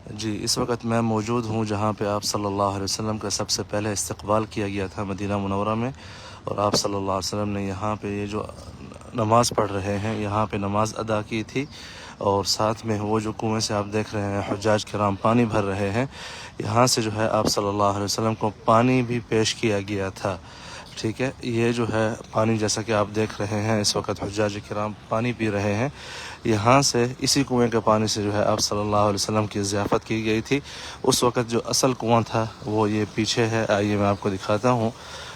جی اس وقت میں موجود ہوں جہاں پہ آپ صلی اللہ علیہ وسلم کا سب سے پہلے استقبال کیا گیا تھا مدینہ منورہ میں، اور آپ صلی اللہ علیہ وسلم نے یہاں پہ یہ جو نماز پڑھ رہے ہیں یہاں پہ نماز ادا کی تھی، اور ساتھ میں وہ جو کنویں سے آپ دیکھ رہے ہیں حجاج کرام پانی بھر رہے ہیں، یہاں سے جو ہے آپ صلی اللہ علیہ وسلم کو پانی بھی پیش کیا گیا تھا۔ ٹھیک ہے، یہ جو ہے پانی جیسا کہ آپ دیکھ رہے ہیں اس وقت حجاج کرام پانی پی رہے ہیں، یہاں سے اسی کنویں کے پانی سے جو ہے آپ صلی اللہ علیہ وسلم کی ضیافت کی گئی تھی۔ اس وقت جو اصل کنواں تھا وہ یہ پیچھے ہے، آئیے میں آپ کو دکھاتا ہوں،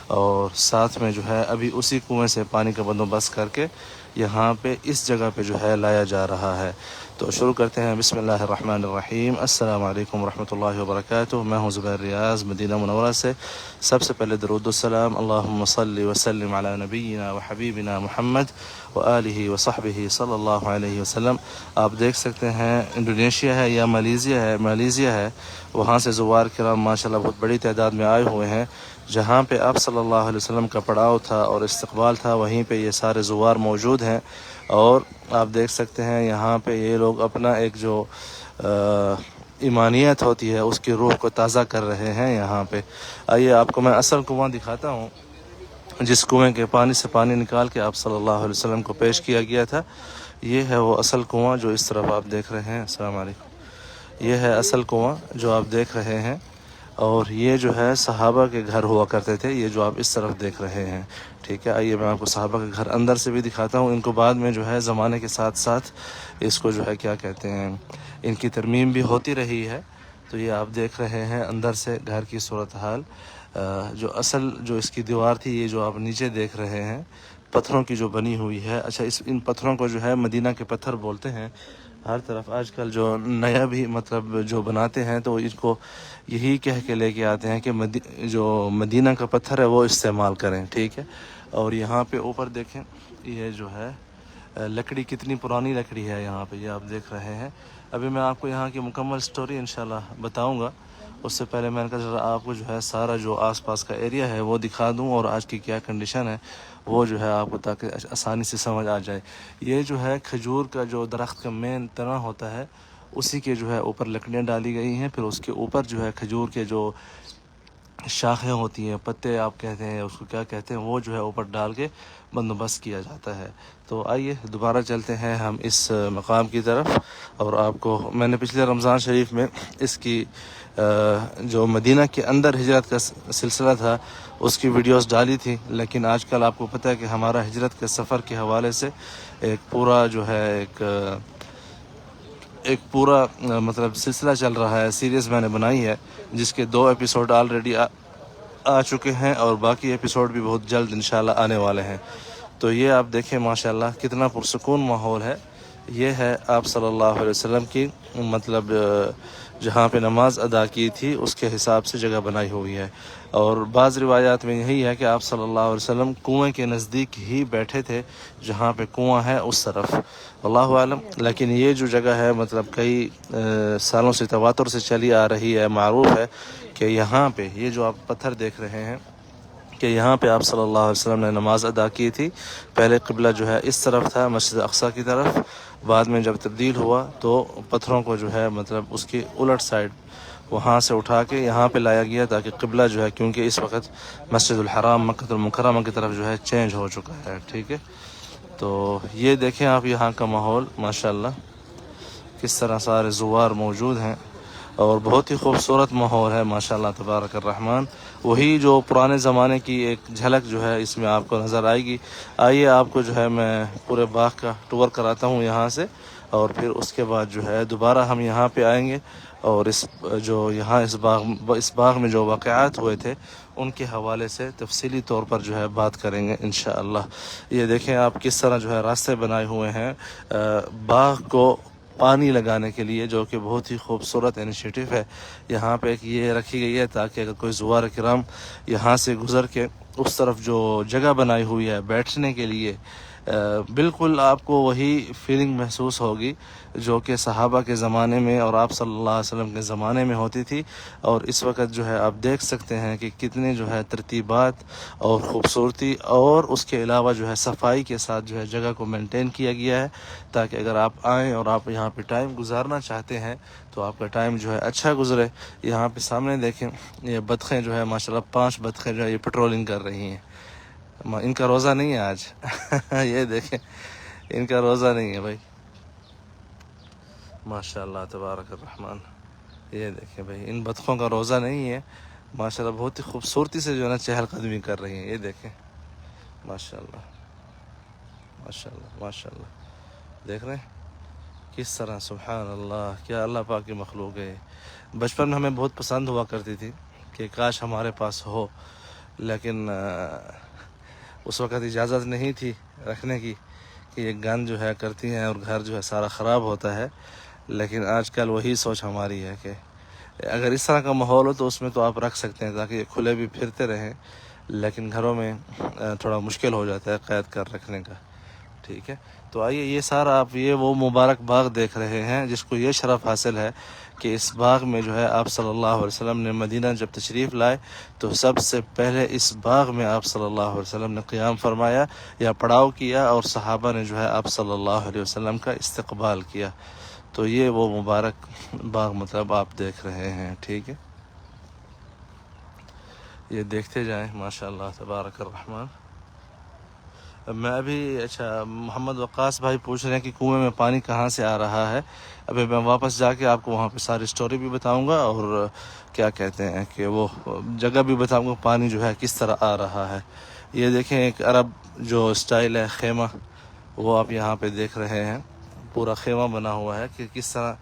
اور ساتھ میں جو ہے ابھی اسی کنویں سے پانی کا بندوبست کر کے یہاں پہ اس جگہ پہ جو ہے لایا جا رہا ہے۔ تو شروع کرتے ہیں، بسم اللہ الرحمن الرحیم۔ السلام علیکم ورحمۃ اللہ وبرکاتہ۔ میں ہوں زبیر ریاض مدینہ منورہ سے۔ سب سے پہلے درود السلام، اللہم صلی وسلم علی نبینا و حبیبنا محمد و آلہ و صحبہ صلی اللہ علیہ وسلم۔ آپ دیکھ سکتے ہیں انڈونیشیا ہے یا ملیزیا ہے، وہاں سے زوار کرام ماشاءاللہ بہت بڑی تعداد میں آئے ہوئے ہیں۔ جہاں پہ آپ صلی اللہ علیہ وسلم کا پڑاؤ تھا اور استقبال تھا وہیں پہ یہ سارے زوار موجود ہیں، اور آپ دیکھ سکتے ہیں یہاں پہ یہ لوگ اپنا ایک جو ایمانیت ہوتی ہے اس کی روح کو تازہ کر رہے ہیں یہاں پہ۔ آئیے آپ کو میں اصل کنواں دکھاتا ہوں، جس کنویں کے پانی سے پانی نکال کے آپ صلی اللہ علیہ وسلم کو پیش کیا گیا تھا۔ یہ ہے وہ اصل کنواں جو اس طرف آپ دیکھ رہے ہیں۔ السلام علیکم۔ یہ ہے اصل کنواں جو آپ دیکھ رہے ہیں، اور یہ جو ہے صحابہ کے گھر ہوا کرتے تھے، یہ جو آپ اس طرف دیکھ رہے ہیں۔ ٹھیک ہے، آئیے میں آپ کو صحابہ کے گھر اندر سے بھی دکھاتا ہوں۔ ان کو بعد میں جو ہے زمانے کے ساتھ ساتھ اس کو جو ہے کیا کہتے ہیں، ان کی ترمیم بھی ہوتی رہی ہے۔ تو یہ آپ دیکھ رہے ہیں اندر سے گھر کی صورتحال۔ جو اصل جو اس کی دیوار تھی، یہ جو آپ نیچے دیکھ رہے ہیں پتھروں کی جو بنی ہوئی ہے۔ اچھا، ان پتھروں کو جو ہے مدینہ کے پتھر بولتے ہیں۔ ہر طرف آج کل جو نیا بھی مطلب جو بناتے ہیں تو اس کو یہی کہہ کے لے کے آتے ہیں کہ جو مدینہ کا پتھر ہے وہ استعمال کریں۔ ٹھیک ہے، اور یہاں پہ اوپر دیکھیں، یہ جو ہے لکڑی کتنی پرانی لکڑی ہے یہاں پہ، یہ آپ دیکھ رہے ہیں۔ ابھی میں آپ کو یہاں کی مکمل سٹوری انشاءاللہ بتاؤں گا، اس سے پہلے میں نے کہا ذرا آپ کو جو ہے سارا جو آس پاس کا ایریا ہے وہ دکھا دوں، اور آج کی کیا کنڈیشن ہے وہ جو ہے آپ کو تاکہ آسانی سے سمجھ آ جائے۔ یہ جو ہے کھجور کا جو درخت کا مین تنا ہوتا ہے، اسی کے جو ہے اوپر لکڑیاں ڈالی گئی ہیں، پھر اس کے اوپر جو ہے کھجور کے جو شاخیں ہوتی ہیں، پتے آپ کہتے ہیں اس کو کیا کہتے ہیں، وہ جو ہے اوپر ڈال کے بندوبست کیا جاتا ہے۔ تو آئیے دوبارہ چلتے ہیں ہم اس مقام کی طرف، اور آپ کو میں نے پچھلے رمضان شریف میں اس کی جو مدینہ کے اندر ہجرت کا سلسلہ تھا اس کی ویڈیوز ڈالی تھی، لیکن آج کل آپ کو پتہ ہے کہ ہمارا ہجرت کے سفر کے حوالے سے ایک پورا جو ہے ایک پورا مطلب سلسلہ چل رہا ہے، سیریز میں نے بنائی ہے، جس کے 2 ایپیسوڈ آلریڈی آ چکے ہیں، اور باقی ایپیسوڈ بھی بہت جلد انشاءاللہ آنے والے ہیں۔ تو یہ آپ دیکھیں ماشاءاللہ کتنا پرسکون ماحول ہے۔ یہ ہے آپ صلی اللہ علیہ وسلم کی مطلب جہاں پہ نماز ادا کی تھی اس کے حساب سے جگہ بنائی ہوئی ہے، اور بعض روایات میں یہی ہے کہ آپ صلی اللہ علیہ وسلم کنویں کے نزدیک ہی بیٹھے تھے، جہاں پہ کنواں ہے اس طرف، اللہ عالم۔ لیکن یہ جو جگہ ہے مطلب کئی سالوں سے تواتر سے چلی آ رہی ہے، معروف ہے کہ یہاں پہ یہ جو آپ پتھر دیکھ رہے ہیں کہ یہاں پہ آپ صلی اللہ علیہ وسلم نے نماز ادا کی تھی۔ پہلے قبلہ جو ہے اس طرف تھا، مسجد اقصی کی طرف، بعد میں جب تبدیل ہوا تو پتھروں کو جو ہے مطلب اس کی الٹ سائڈ وہاں سے اٹھا کے یہاں پہ لایا گیا، تاکہ قبلہ جو ہے کیونکہ اس وقت مسجد الحرام مکہ المکرمہ کی طرف جو ہے چینج ہو چکا ہے۔ ٹھیک ہے، تو یہ دیکھیں آپ یہاں کا ماحول ماشاءاللہ کس طرح سارے زوار موجود ہیں، اور بہت ہی خوبصورت ماحول ہے ماشاءاللہ تبارک الرحمن۔ وہی جو پرانے زمانے کی ایک جھلک جو ہے اس میں آپ کو نظر آئے گی۔ آئیے آپ کو جو ہے میں پورے باغ کا ٹور کراتا ہوں یہاں سے، اور پھر اس کے بعد جو ہے دوبارہ ہم یہاں پہ آئیں گے، اور اس باغ میں جو واقعات ہوئے تھے ان کے حوالے سے تفصیلی طور پر جو ہے بات کریں گے انشاءاللہ۔ یہ دیکھیں آپ کس طرح جو ہے راستے بنائے ہوئے ہیں باغ کو پانی لگانے کے لیے، جو کہ بہت ہی خوبصورت انیشیٹو ہے۔ یہاں پہ ایک یہ رکھی گئی ہے تاکہ اگر کوئی زوار کرام یہاں سے گزر کے اس طرف جو جگہ بنائی ہوئی ہے بیٹھنے کے لیے بالکل آپ کو وہی فیلنگ محسوس ہوگی جو کہ صحابہ کے زمانے میں اور آپ صلی اللہ علیہ وسلم کے زمانے میں ہوتی تھی. اور اس وقت جو ہے آپ دیکھ سکتے ہیں کہ کتنے جو ہے ترتیبات اور خوبصورتی اور اس کے علاوہ جو ہے صفائی کے ساتھ جو ہے جگہ کو مینٹین کیا گیا ہے، تاکہ اگر آپ آئیں اور آپ یہاں پہ ٹائم گزارنا چاہتے ہیں تو آپ کا ٹائم جو ہے اچھا گزرے. یہاں پہ سامنے دیکھیں، یہ بطخیں جو ہے ماشاءاللہ 5 بطخیں جو ہے یہ پیٹرولنگ کر رہی ہیں. ان کا روزہ نہیں ہے آج. یہ دیکھیں، ان کا روزہ نہیں ہے بھائی. ماشاءاللہ تبارک الرحمن. یہ دیکھیں بھائی، ان بطخوں کا روزہ نہیں ہے. ماشاءاللہ بہت ہی خوبصورتی سے جو ہے نا چہل قدمی کر رہی ہیں. یہ دیکھیں ماشاءاللہ ماشاءاللہ ماشاءاللہ. دیکھ رہے ہیں کس طرح، سبحان اللہ، کیا اللہ پاک کی مخلوق ہے. بچپن میں ہمیں بہت پسند ہوا کرتی تھی کہ کاش ہمارے پاس ہو، لیکن اس وقت اجازت نہیں تھی رکھنے کی کہ یہ گند جو ہے کرتی ہیں اور گھر جو ہے سارا خراب ہوتا ہے. لیکن آج کل وہی سوچ ہماری ہے کہ اگر اس طرح کا ماحول ہو تو اس میں تو آپ رکھ سکتے ہیں تاکہ یہ کھلے بھی پھرتے رہیں، لیکن گھروں میں تھوڑا مشکل ہو جاتا ہے قید کر رکھنے کا. ٹھیک ہے، تو آئیے، یہ سارا آپ یہ وہ مبارک باغ دیکھ رہے ہیں جس کو یہ شرف حاصل ہے کہ اس باغ میں جو ہے آپ صلی اللہ علیہ وسلم نے مدینہ جب تشریف لائے تو سب سے پہلے اس باغ میں آپ صلی اللہ علیہ وسلم نے قیام فرمایا یا پڑاؤ کیا، اور صحابہ نے جو ہے آپ صلی اللہ علیہ وسلم کا استقبال کیا. تو یہ وہ مبارک باغ مطلب آپ دیکھ رہے ہیں. ٹھیک ہے، یہ دیکھتے جائیں. ماشاءاللہ تبارک الرحمن. میں ابھی محمد وقاص بھائی پوچھ رہے ہیں کہ کنویں میں پانی کہاں سے آ رہا ہے. ابھی میں واپس جا کے آپ کو وہاں پہ ساری سٹوری بھی بتاؤں گا، اور کیا کہتے ہیں کہ وہ جگہ بھی بتاؤں گا پانی جو ہے کس طرح آ رہا ہے. یہ دیکھیں ایک عرب جو سٹائل ہے خیمہ، وہ آپ یہاں پہ دیکھ رہے ہیں. پورا خیمہ بنا ہوا ہے کہ کس طرح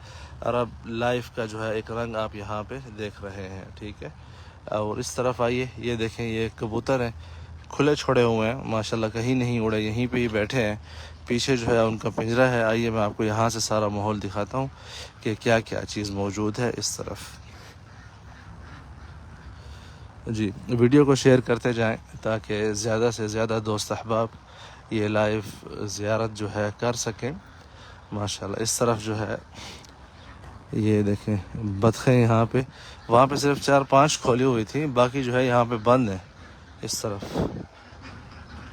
عرب لائف کا جو ہے ایک رنگ آپ یہاں پہ دیکھ رہے ہیں. ٹھیک ہے، اور اس طرف آئیے، یہ دیکھیں یہ کبوتر ہیں، کھلے چھوڑے ہوئے ہیں ماشاءاللہ، کہیں نہیں اڑے، یہیں پہ ہی بیٹھے ہیں. پیچھے جو ہے ان کا پنجرہ ہے. آئیے میں آپ کو یہاں سے سارا ماحول دکھاتا ہوں کہ کیا کیا چیز موجود ہے اس طرف. جی، ویڈیو کو شیئر کرتے جائیں تاکہ زیادہ سے زیادہ دوست احباب یہ لائیو زیارت جو ہے کر سکیں. ماشاءاللہ اس طرف جو ہے یہ دیکھیں بطخیں یہاں پہ، وہاں پہ صرف 4-5 کھولی ہوئی تھی، باقی جو ہے یہاں پہ بند ہے اس طرف.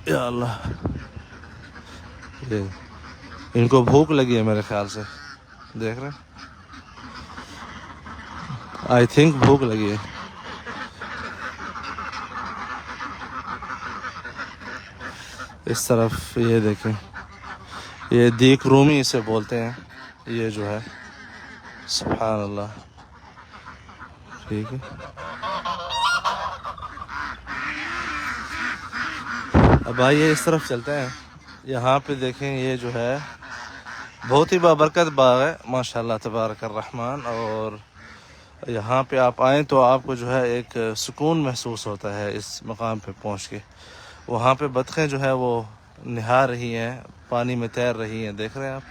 یا اللہ، یہ ان کو بھوک لگی ہے میرے خیال سے. دیکھ رہے ہیں، آئی تھنک بھوک لگی ہے. اس طرف یہ دیکھیں، یہ دیک رومی اسے بولتے ہیں. یہ جو ہے سبحان اللہ. ٹھیک ہے، اب آئیے اس طرف چلتے ہیں. یہاں پہ دیکھیں یہ جو ہے بہت ہی بابرکت باغ ہے ماشاءاللہ تبارک الرحمن. اور یہاں پہ آپ آئیں تو آپ کو جو ہے ایک سکون محسوس ہوتا ہے اس مقام پہ پہنچ کے. وہاں پہ بطخیں جو ہے وہ نہا رہی ہیں، پانی میں تیر رہی ہیں، دیکھ رہے ہیں آپ.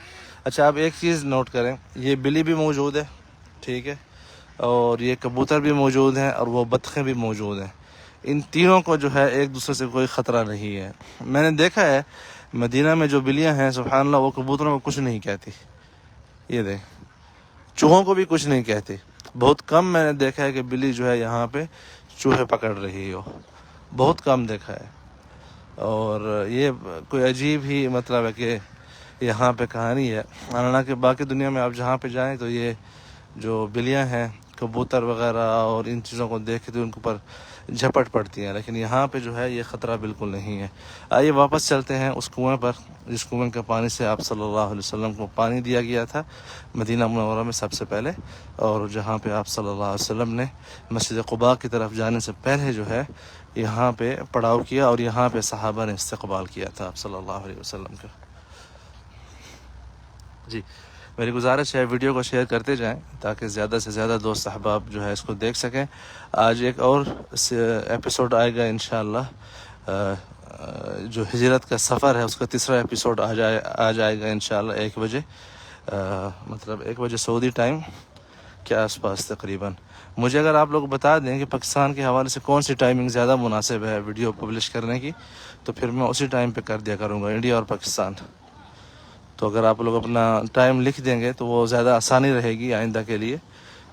اچھا، آپ ایک چیز نوٹ کریں، یہ بلی بھی موجود ہے. ٹھیک ہے، اور یہ کبوتر بھی موجود ہیں، اور وہ بطخیں بھی موجود ہیں. ان تینوں کو جو ہے ایک دوسرے سے کوئی خطرہ نہیں ہے. میں نے دیکھا ہے مدینہ میں جو بلیاں ہیں سبحان اللہ وہ کبوتروں کو کچھ نہیں کہتی. یہ دیکھ، چوہوں کو بھی کچھ نہیں کہتی. بہت کم میں نے دیکھا ہے کہ بلی جو ہے یہاں پہ چوہے پکڑ رہی ہو، بہت کم دیکھا ہے. اور یہ کوئی عجیب ہی مطلب ہے کہ یہاں پہ کہانی ہے. حالانکہ باقی دنیا میں آپ جہاں پہ جائیں تو یہ جو بلیاں ہیں، کبوتر وغیرہ اور ان چیزوں کو دیکھ کے تو ان کے اوپر جھپٹ پڑتی ہیں، لیکن یہاں پہ جو ہے یہ خطرہ بالکل نہیں ہے. آئیے واپس چلتے ہیں اس کنویں پر جس کنویں کے پانی سے آپ صلی اللہ علیہ وسلم کو پانی دیا گیا تھا مدینہ منورہ میں سب سے پہلے، اور جہاں پہ آپ صلی اللہ علیہ وسلم نے مسجد قباء کی طرف جانے سے پہلے جو ہے یہاں پہ پڑاؤ کیا، اور یہاں پہ صحابہ نے استقبال کیا تھا آپ صلی اللہ علیہ وسلم کا. جی، میری گزارش ہے ویڈیو کو شیئر کرتے جائیں تاکہ زیادہ سے زیادہ دوست احباب جو ہے اس کو دیکھ سکیں. آج ایک اور ایپیسوڈ آئے گا انشاءاللہ، جو ہجرت کا سفر ہے اس کا تیسرا ایپیسوڈ آ جائے گا انشاءاللہ 1 بجے، مطلب 1 بجے سعودی ٹائم. کے آس پاس تقریباً. مجھے اگر آپ لوگ بتا دیں کہ پاکستان کے حوالے سے کون سی ٹائمنگ زیادہ مناسب ہے ویڈیو پبلش کرنے کی تو پھر میں اسی ٹائم پہ کر دیا کروں گا، انڈیا اور پاکستان. تو اگر آپ لوگ اپنا ٹائم لکھ دیں گے تو وہ زیادہ آسانی رہے گی آئندہ کے لیے،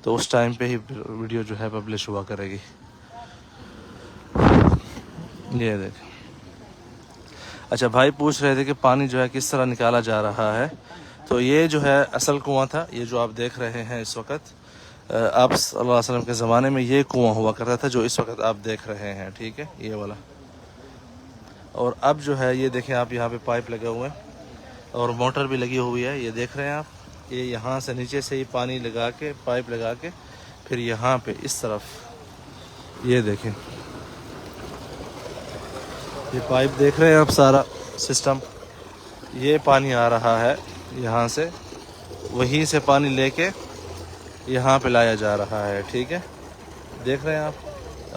تو اس ٹائم پہ ہی ویڈیو جو ہے پبلش ہوا کرے گی. یہ دیکھیں. اچھا بھائی پوچھ رہے تھے کہ پانی جو ہے کس طرح نکالا جا رہا ہے. تو یہ جو ہے اصل کنواں تھا، یہ جو آپ دیکھ رہے ہیں اس وقت. آپ صلی اللہ علیہ وسلم کے زمانے میں یہ کنواں ہوا کرتا تھا جو اس وقت آپ دیکھ رہے ہیں، ٹھیک ہے، یہ والا. اور اب جو ہے یہ دیکھیں آپ، یہاں پہ پائپ لگے ہوئے ہیں اور موٹر بھی لگی ہوئی ہے، یہ دیکھ رہے ہیں آپ. یہ یہاں سے نیچے سے ہی پانی لگا کے، پائپ لگا کے پھر یہاں پہ اس طرف، یہ دیکھیں یہ پائپ دیکھ رہے ہیں آپ، سارا سسٹم. یہ پانی آ رہا ہے یہاں سے، وہیں سے پانی لے کے یہاں پہ لایا جا رہا ہے، ٹھیک ہے، دیکھ رہے ہیں آپ.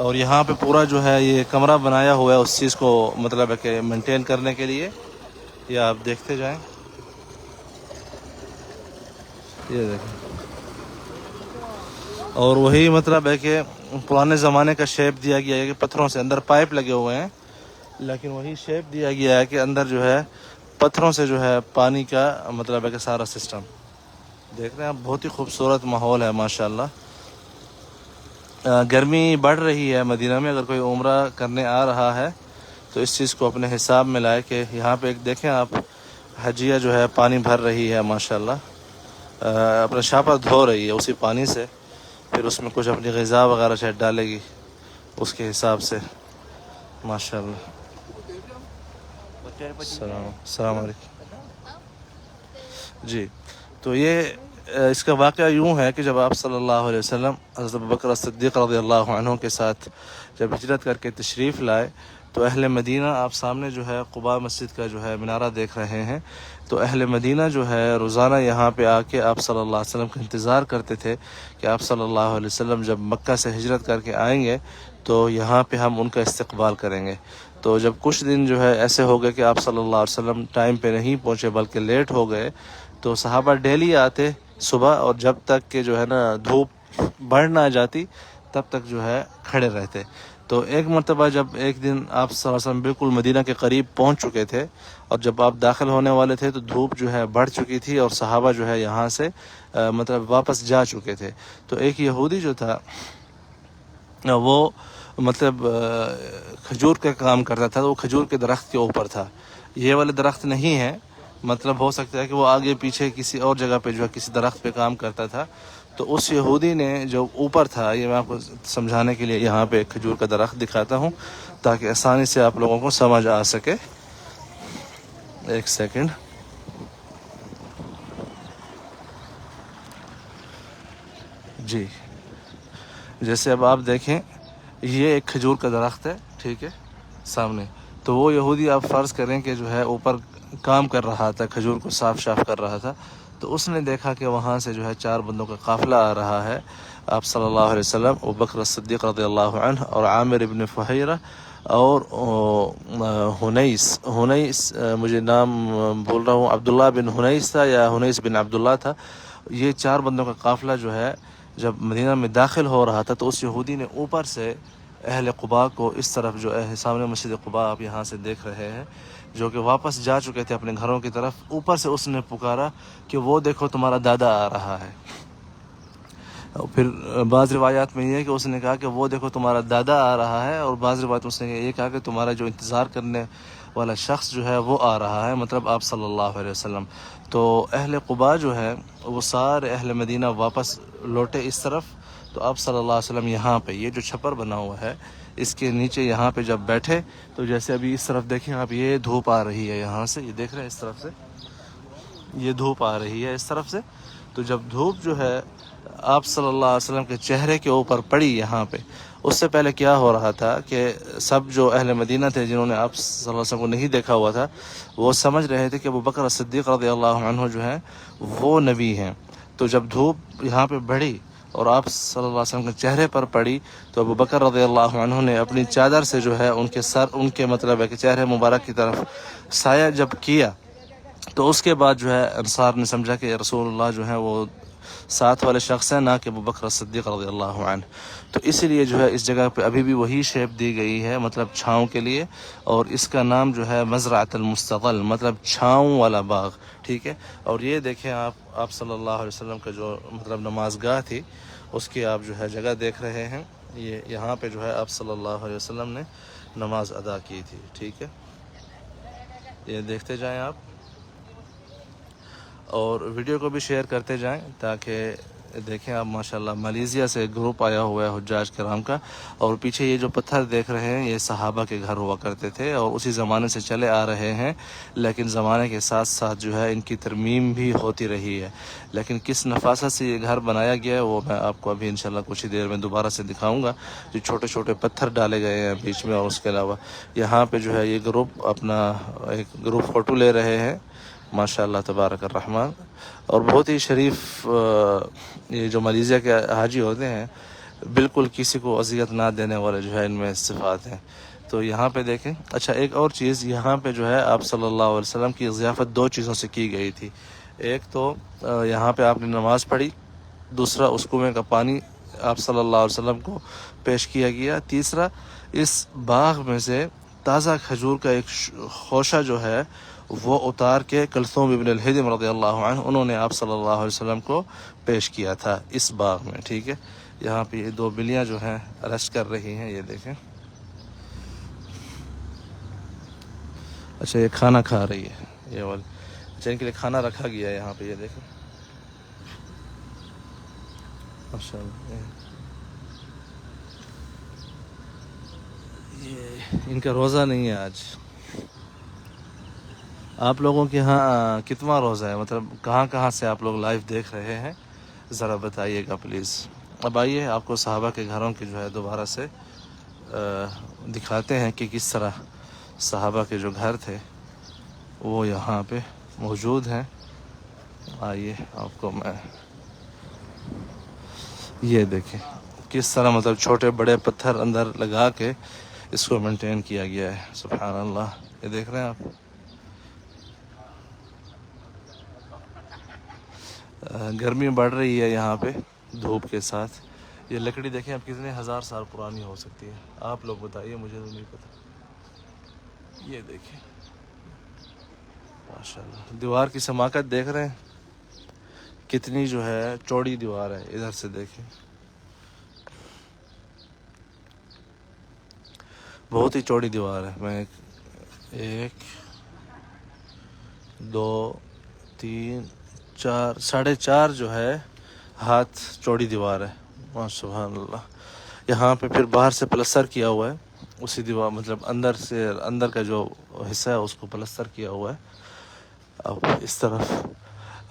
اور یہاں پہ پورا جو ہے یہ کمرہ بنایا ہوا ہے اس چیز کو مطلب ہے کہ مینٹین کرنے کے لیے. یہ آپ دیکھتے جائیں، یہ دیکھیں. اور وہی مطلب ہے کہ پرانے زمانے کا شیپ دیا گیا ہے کہ پتھروں سے اندر پائپ لگے ہوئے ہیں، لیکن وہی شیپ دیا گیا ہے کہ اندر جو ہے پتھروں سے جو ہے پانی کا مطلب ہے کہ سارا سسٹم. دیکھ رہے ہیں آپ، بہت ہی خوبصورت ماحول ہے ماشاءاللہ. گرمی بڑھ رہی ہے مدینہ میں، اگر کوئی عمرہ کرنے آ رہا ہے تو اس چیز کو اپنے حساب میں لائے کہ یہاں پہ ایک دیکھیں آپ، حجیہ جو ہے پانی بھر رہی ہے ماشاءاللہ، اپنا شاپر دھو رہی ہے اسی پانی سے، پھر اس میں کچھ اپنی غذا وغیرہ شاید ڈالے گی اس کے حساب سے ماشاءاللہ. السلام علیکم. جی، تو یہ اس کا واقعہ یوں ہے کہ جب آپ صلی اللہ علیہ وسلم حضرت ابوبکر صدیق رضی اللہ عنہ کے ساتھ جب ہجرت کر کے تشریف لائے تو اہل مدینہ، آپ سامنے جو ہے قباء مسجد کا جو ہے مینارہ دیکھ رہے ہیں، تو اہل مدینہ جو ہے روزانہ یہاں پہ آ کے آپ صلی اللہ علیہ وسلم کا انتظار کرتے تھے کہ آپ صلی اللہ علیہ وسلم جب مکہ سے ہجرت کر کے آئیں گے تو یہاں پہ ہم ان کا استقبال کریں گے. تو جب کچھ دن جو ہے ایسے ہو گئے کہ آپ صلی اللہ علیہ وسلم ٹائم پہ نہیں پہنچے بلکہ لیٹ ہو گئے، تو صحابہ ڈیلی آتے صبح، اور جب تک کہ جو ہے نا دھوپ بڑھ نہ جاتی تب تک جو ہے کھڑے رہتے. تو ایک مرتبہ جب ایک دن آپ صلی اللہ علیہ وسلم بالکل مدینہ کے قریب پہنچ چکے تھے اور جب آپ داخل ہونے والے تھے تو دھوپ جو ہے بڑھ چکی تھی اور صحابہ جو ہے یہاں سے مطلب واپس جا چکے تھے. تو ایک یہودی جو تھا وہ مطلب کھجور کا کام کرتا تھا، تو وہ کھجور کے درخت کے اوپر تھا. یہ والے درخت نہیں ہے، مطلب ہو سکتا ہے کہ وہ آگے پیچھے کسی اور جگہ پہ جو ہے کسی درخت پہ کام کرتا تھا. تو اس یہودی نے جو اوپر تھا، یہ میں آپ کو سمجھانے کے لیے یہاں پہ ایک کھجور کا درخت دکھاتا ہوں تاکہ آسانی سے آپ لوگوں کو سمجھ آ سکے. ایک سیکنڈ. جی، جیسے اب آپ دیکھیں یہ ایک کھجور کا درخت ہے، ٹھیک ہے، سامنے. تو وہ یہودی آپ فرض کریں کہ جو ہے اوپر کام کر رہا تھا، کھجور کو صاف کر رہا تھا. تو اس نے دیکھا کہ وہاں سے جو ہے 4 بندوں کا قافلہ آ رہا ہے. آپ صلی اللہ علیہ وسلم، ابوبکر صدیق رضی اللہ عنہ اور عامر ابن فہیرہ اور حنیس مجھے نام بول رہا ہوں، عبداللہ بن حنیس تھا یا حنیس بن عبداللہ تھا. یہ 4 بندوں کا قافلہ جو ہے جب مدینہ میں داخل ہو رہا تھا تو اس یہودی نے اوپر سے اہل قباء کو اس طرف جو ہے سامنے مسجد قباء آپ یہاں سے دیکھ رہے ہیں جو کہ واپس جا چکے تھے اپنے گھروں کی طرف، اوپر سے اس نے پکارا کہ وہ دیکھو تمہارا دادا آ رہا ہے. پھر بعض روایات میں یہ ہے کہ اس نے کہا کہ وہ دیکھو تمہارا دادا آ رہا ہے، اور بعض روایات اس نے یہ کہا کہ تمہارا جو انتظار کرنے والا شخص جو ہے وہ آ رہا ہے، مطلب آپ صلی اللہ علیہ وسلم. تو اہل قباء جو ہے وہ سارے اہل مدینہ واپس لوٹے اس طرف. تو آپ صلی اللہ علیہ وسلم یہاں پہ یہ جو چھپر بنا ہوا ہے اس کے نیچے یہاں پہ جب بیٹھے تو جیسے ابھی اس طرف دیکھیں آپ، یہ دھوپ آ رہی ہے یہاں سے، یہ دیکھ رہے ہیں اس طرف سے یہ دھوپ آ رہی ہے اس طرف سے. تو جب دھوپ جو ہے آپ صلی اللہ علیہ وسلم کے چہرے کے اوپر پڑی یہاں پہ، اس سے پہلے کیا ہو رہا تھا کہ سب جو اہل مدینہ تھے جنہوں نے آپ صلی اللہ علیہ وسلم کو نہیں دیکھا ہوا تھا وہ سمجھ رہے تھے کہ ابوبکر صدیق رضی اللہ عنہ جو ہیں وہ نبی ہیں. تو جب دھوپ یہاں پہ بڑھی اور آپ صلی اللہ علیہ وسلم کے چہرے پر پڑی تو ابوبکر رضی اللہ عنہ نے اپنی چادر سے جو ہے ان کے سر، ان کے مطلب ہے کہ چہرے مبارک کی طرف سایہ جب کیا تو اس کے بعد جو ہے انصار نے سمجھا کہ رسول اللہ جو ہیں وہ ساتھ والے شخص ہیں، نہ کہ ابو بکر صدیق رضی اللہ عنہ. تو اسی لیے جو ہے اس جگہ پہ ابھی بھی وہی شیپ دی گئی ہے، مطلب چھاؤں کے لیے، اور اس کا نام جو ہے مزرعۃ المستقل، مطلب چھاؤں والا باغ. ٹھیک ہے. اور یہ دیکھیں آپ صلی اللہ علیہ وسلم کا جو مطلب نماز گاہ تھی، اس کی آپ جو ہے جگہ دیکھ رہے ہیں. یہ یہاں پہ جو ہے آپ صلی اللہ علیہ وسلم نے نماز ادا کی تھی. ٹھیک ہے. یہ دیکھتے جائیں آپ، اور ویڈیو کو بھی شیئر کرتے جائیں تاکہ دیکھیں آپ. ماشاءاللہ ملیزیا سے ایک گروپ آیا ہوا ہے حجاج کرام کا، اور پیچھے یہ جو پتھر دیکھ رہے ہیں یہ صحابہ کے گھر ہوا کرتے تھے، اور اسی زمانے سے چلے آ رہے ہیں، لیکن زمانے کے ساتھ ساتھ جو ہے ان کی ترمیم بھی ہوتی رہی ہے. لیکن کس نفاست سے یہ گھر بنایا گیا ہے وہ میں آپ کو ابھی انشاءاللہ کچھ ہی دیر میں دوبارہ سے دکھاؤں گا. جو چھوٹے چھوٹے پتھر ڈالے گئے ہیں بیچ میں، اور اس کے علاوہ یہاں پہ جو ہے یہ گروپ اپنا ایک گروپ فوٹو لے رہے ہیں. ماشاءاللہ تبارک الرحمن. اور بہت ہی شریف یہ جو ملیزیا کے حاجی ہوتے ہیں، بالکل کسی کو اذیت نہ دینے والے جو ہے ان میں صفات ہیں. تو یہاں پہ دیکھیں. اچھا ایک اور چیز، یہاں پہ جو ہے آپ صلی اللہ علیہ وسلم کی ضیافت دو چیزوں سے کی گئی تھی. ایک تو یہاں پہ آپ نے نماز پڑھی، دوسرا اس کنویں کا پانی آپ صلی اللہ علیہ وسلم کو پیش کیا گیا، تیسرا اس باغ میں سے تازہ کھجور کا ایک خوشہ جو ہے وہ اتار کے کلثوم ابن الہدم رضی اللہ عنہ انہوں نے آپ صلی اللہ علیہ وسلم کو پیش کیا تھا اس باغ میں. ٹھیک ہے. یہاں پہ یہ دو بلیاں جو ہیں ریسٹ کر رہی ہیں، یہ دیکھیں. اچھا یہ کھانا کھا رہی ہے یہ والی. اچھا ان کے لیے کھانا رکھا گیا ہے یہاں پہ، یہ دیکھیں ماشاء اللہ. یہ ان کا روزہ نہیں ہے آج. آپ لوگوں کے ہاں کتنا روزہ ہے، مطلب کہاں کہاں سے آپ لوگ لائیو دیکھ رہے ہیں، ذرا بتائیے گا پلیز. اب آئیے آپ کو صحابہ کے گھروں کی جو ہے دوبارہ سے دکھاتے ہیں کہ کس طرح صحابہ کے جو گھر تھے وہ یہاں پہ موجود ہیں. آئیے آپ کو میں یہ دیکھیں کس طرح مطلب چھوٹے بڑے پتھر اندر لگا کے اس کو مینٹین کیا گیا ہے. سبحان اللہ. یہ دیکھ رہے ہیں آپ. گرمی بڑھ رہی ہے یہاں پہ دھوپ کے ساتھ. یہ لکڑی دیکھیں اب کتنے ہزار سال پرانی ہو سکتی ہے، آپ لوگ بتائیے، مجھے تو نہیں پتہ. یہ دیکھیں ماشاءاللہ دیوار کی سماکت دیکھ رہے ہیں کتنی جو ہے چوڑی دیوار ہے. ادھر سے دیکھیں بہت ہی چوڑی دیوار ہے. میں ایک دو تین چار 4.5 جو ہے ہاتھ چوڑی دیوار ہے. سبحان اللہ. یہاں پہ پھر باہر سے پلستر کیا ہوا ہے اسی دیوار، مطلب اندر کا جو حصہ ہے اس کو پلستر کیا ہوا ہے. اب اس طرف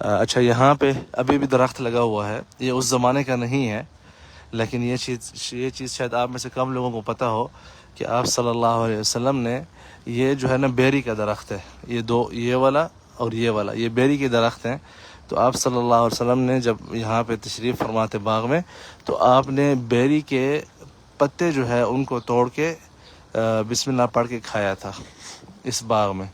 اچھا یہاں پہ ابھی بھی درخت لگا ہوا ہے. یہ اس زمانے کا نہیں ہے، لیکن یہ چیز شاید آپ میں سے کم لوگوں کو پتہ ہو کہ آپ صلی اللہ علیہ وسلم نے یہ جو ہے نا بیری کا درخت ہے، یہ دو، یہ والا اور یہ والا، یہ بیری کے درخت ہیں. تو آپ صلی اللہ علیہ وسلم نے جب یہاں پہ تشریف فرماتے باغ میں، تو آپ نے بیری کے پتے جو ہے ان کو توڑ کے بسم اللہ پڑھ کے کھایا تھا اس باغ میں.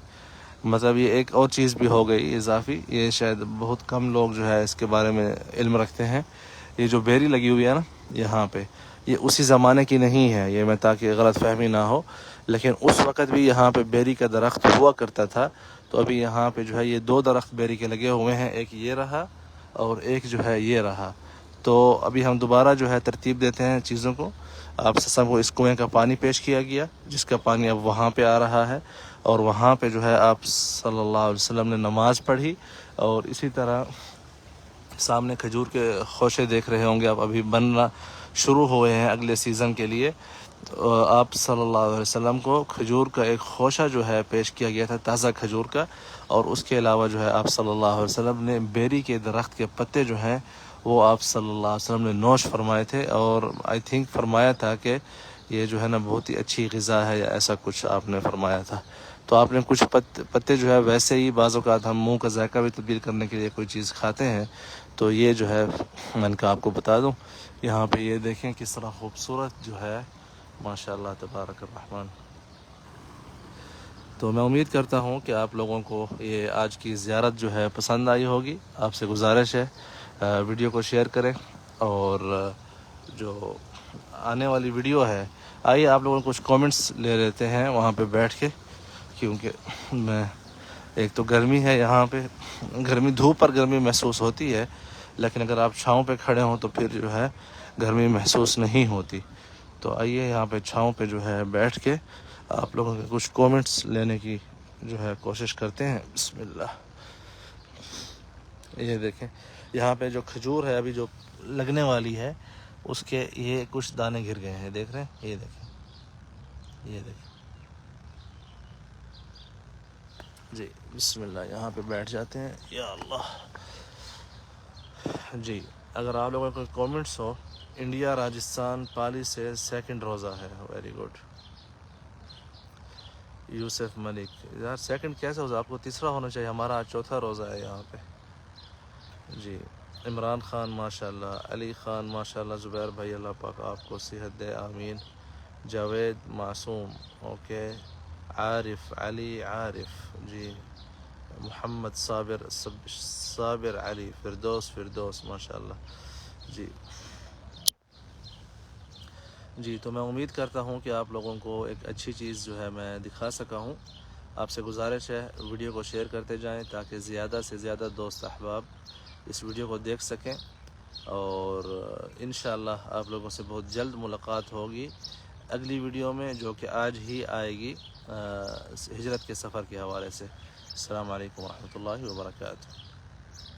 مطلب یہ ایک اور چیز بھی ہو گئی اضافی، یہ شاید بہت کم لوگ جو ہے اس کے بارے میں علم رکھتے ہیں. یہ جو بیری لگی ہوئی ہے نا یہاں پہ، یہ اسی زمانے کی نہیں ہے، یہ میں تاکہ غلط فہمی نہ ہو، لیکن اس وقت بھی یہاں پہ بیری کا درخت ہوا کرتا تھا. تو ابھی یہاں پہ جو ہے یہ 2 درخت بیری کے لگے ہوئے ہیں، ایک یہ رہا اور ایک جو ہے یہ رہا. تو ابھی ہم دوبارہ جو ہے ترتیب دیتے ہیں چیزوں کو. آپ سب کو اس کنویں کا پانی پیش کیا گیا جس کا پانی اب وہاں پہ آ رہا ہے، اور وہاں پہ جو ہے آپ صلی اللہ علیہ وسلم نے نماز پڑھی. اور اسی طرح سامنے کھجور کے خوشے دیکھ رہے ہوں گے آپ، ابھی بننا شروع ہوئے ہیں اگلے سیزن کے لیے. آپ صلی اللہ علیہ وسلم کو کھجور کا ایک خوشہ جو ہے پیش کیا گیا تھا، تازہ کھجور کا. اور اس کے علاوہ جو ہے آپ صلی اللہ علیہ وسلم نے بیری کے درخت کے پتے جو ہیں وہ آپ صلی اللہ علیہ وسلم نے نوش فرمائے تھے. اور آئی تھنک فرمایا تھا کہ یہ جو ہے نا بہت ہی اچھی غذا ہے، یا ایسا کچھ آپ نے فرمایا تھا. تو آپ نے کچھ پتے جو ہے ویسے ہی، بعض اوقات ہم منہ کا ذائقہ بھی تبدیل کرنے کے لیے کوئی چیز کھاتے ہیں، تو یہ جو ہے میں نے کہا آپ کو بتا دوں. یہاں پہ یہ دیکھیں کس طرح خوبصورت جو ہے ماشاءاللہ تبارک الرحمن. تو میں امید کرتا ہوں کہ آپ لوگوں کو یہ آج کی زیارت جو ہے پسند آئی ہوگی. آپ سے گزارش ہے ویڈیو کو شیئر کریں، اور جو آنے والی ویڈیو ہے، آئیے آپ لوگوں کچھ کامنٹس لے لیتے ہیں وہاں پہ بیٹھ کے، کیونکہ میں ایک تو گرمی ہے یہاں پہ، گرمی دھوپ پر گرمی محسوس ہوتی ہے، لیکن اگر آپ چھاؤں پہ کھڑے ہوں تو پھر جو ہے گرمی محسوس نہیں ہوتی. تو آئیے یہاں پہ چھاؤں پہ جو ہے بیٹھ کے آپ لوگوں کے کچھ کامنٹس لینے کی جو ہے کوشش کرتے ہیں. بسم اللہ. یہ دیکھیں یہاں پہ جو کھجور ہے ابھی جو لگنے والی ہے، اس کے یہ کچھ دانے گر گئے ہیں، دیکھ رہے ہیں؟ یہ دیکھیں، یہ دیکھیں. جی بسم اللہ. یہاں پہ بیٹھ جاتے ہیں. یا اللہ. جی اگر آپ لوگوں کو کامنٹس ہو، انڈیا راجستھان پالی سے سیکنڈ روزہ ہے. Very good. یوسف ملک. یار سیکنڈ کیسے ہوگا؟ آپ کو تیسرا ہونا چاہیے، ہمارا آج چوتھا روزہ ہے یہاں پہ. جی عمران خان ماشاءاللہ، علی خان ماشاءاللہ، زبیر بھائی اللہ پاک آپ کو صحت دے، آمین. جاوید معصوم، اوکے. عارف علی عارف، جی. محمد صابر علی، فردوس ماشاءاللہ. جی جی تو میں امید کرتا ہوں کہ آپ لوگوں کو ایک اچھی چیز جو ہے میں دکھا سکا ہوں. آپ سے گزارش ہے ویڈیو کو شیئر کرتے جائیں تاکہ زیادہ سے زیادہ دوست احباب اس ویڈیو کو دیکھ سکیں، اور انشاءاللہ آپ لوگوں سے بہت جلد ملاقات ہوگی اگلی ویڈیو میں، جو کہ آج ہی آئے گی ہجرت کے سفر کے حوالے سے. السلام علیکم ورحمۃ اللہ وبرکاتہ.